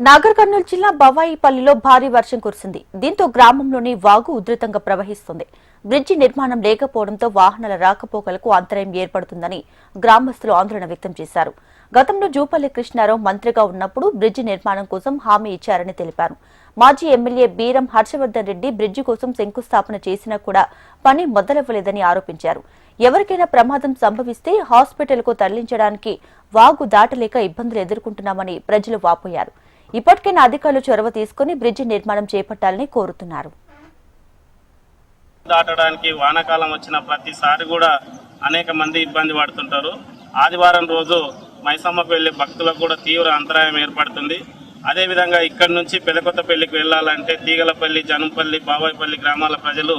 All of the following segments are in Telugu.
నాగర్ కర్నూలు జిల్లా బవాయిపల్లిలో భారీ వర్షం కురిసింది. దీంతో గ్రామంలోని వాగు ఉధృతంగా ప్రవహిస్తుంది. బ్రిడ్జి నిర్మాణం లేకపోవడంతో వాహనాల రాకపోకలకు అంతరాయం ఏర్పడుతుందని గ్రామస్తులు ఆందోళన వ్యక్తం చేశారు. గతంలో జూపల్లి కృష్ణారావు మంత్రిగా ఉన్నప్పుడు బ్రిడ్జి నిర్మాణం కోసం హామీ ఇచ్చారని తెలిపారు. మాజీ ఎమ్మెల్యే బీరం హర్షవర్ధన్ రెడ్డి బ్రిడ్జి కోసం శంకుస్థాపన చేసినా కూడా పని మొదలవ్వలేదని ఆరోపించారు. ఎవరికైనా ప్రమాదం సంభవిస్తే హాస్పిటల్కు తరలించడానికి వాగు దాటలేక ఇబ్బందులు ఎదుర్కొంటున్నామని ప్రజలు వాపోయారు. ఇప్పటికైనా అధికారులు చొరవ తీసుకుని బ్రిడ్జి నిర్మాణం చేపట్టాలని కోరుతున్నారు. దాటడానికి వానాకాలం వచ్చిన ప్రతిసారి కూడా అనేక మంది ఇబ్బంది పడుతుంటారు. ఆదివారం రోజు మైసమ్మకు వెళ్లే భక్తులకు కూడా తీవ్ర అంతరాయం ఏర్పడుతుంది. అదేవిధంగా ఇక్కడి నుంచి పెదకొత్తపల్లికి వెళ్లాలంటే తీగలపల్లి, జనంపల్లి, బాబాయిపల్లి గ్రామాల ప్రజలు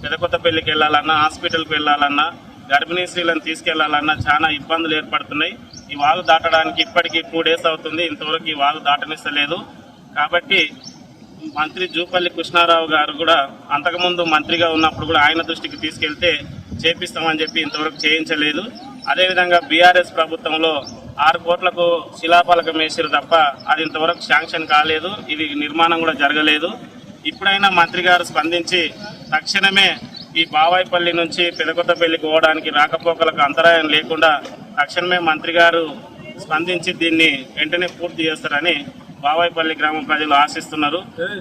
పెదకొత్తపల్లికి వెళ్లాలన్నా, హాస్పిటల్కి వెళ్లాలన్నా, గర్భిణీ స్త్రీలను తీసుకెళ్లాలన్నా చాలా ఇబ్బందులు ఏర్పడుతున్నాయి. ఈ వాగు దాటడానికి ఇప్పటికీ 2 days అవుతుంది. ఇంతవరకు ఈ వాగు దాటనిస్తలేదు. కాబట్టి మంత్రి జూపల్లి కృష్ణారావు గారు కూడా అంతకుముందు మంత్రిగా ఉన్నప్పుడు కూడా ఆయన దృష్టికి తీసుకెళ్తే చేపిస్తామని చెప్పి ఇంతవరకు చేయించలేదు. అదేవిధంగా బీఆర్ఎస్ ప్రభుత్వంలో 6 కోట్లకు శిలాఫలకం వేసారు తప్ప అది ఇంతవరకు శాంక్షన్ కాలేదు. ఇది నిర్మాణం కూడా జరగలేదు. ఇప్పుడైనా మంత్రి గారు స్పందించి తక్షణమే ఈ బావాయిపల్లి నుంచి పెదకొత్తపల్లికి పోవడానికి రాకపోకలకు అంతరాయం లేకుండా తక్షణమే మంత్రి గారు స్పందించి దీన్ని వెంటనే పూర్తి చేస్తారని బావాయిపల్లి గ్రామ ప్రజలు ఆశిస్తున్నారు.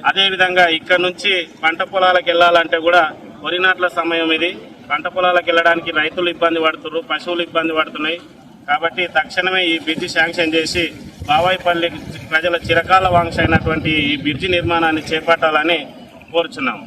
అదేవిధంగా ఇక్కడ నుంచి పంట పొలాలకు వెళ్లాలంటే కూడా వరి నాట్ల సమయం ఇది. పంట పొలాలకు వెళ్ళడానికి రైతులు ఇబ్బంది పడుతున్నారు, పశువులు ఇబ్బంది పడుతున్నాయి. కాబట్టి తక్షణమే ఈ బ్రిడ్జి శాంక్షన్ చేసి బావాయిపల్లి ప్రజల చిరకాల వాంక్ష అయినటువంటి ఈ బ్రిడ్జి నిర్మాణాన్ని చేపట్టాలని కోరుచున్నాము.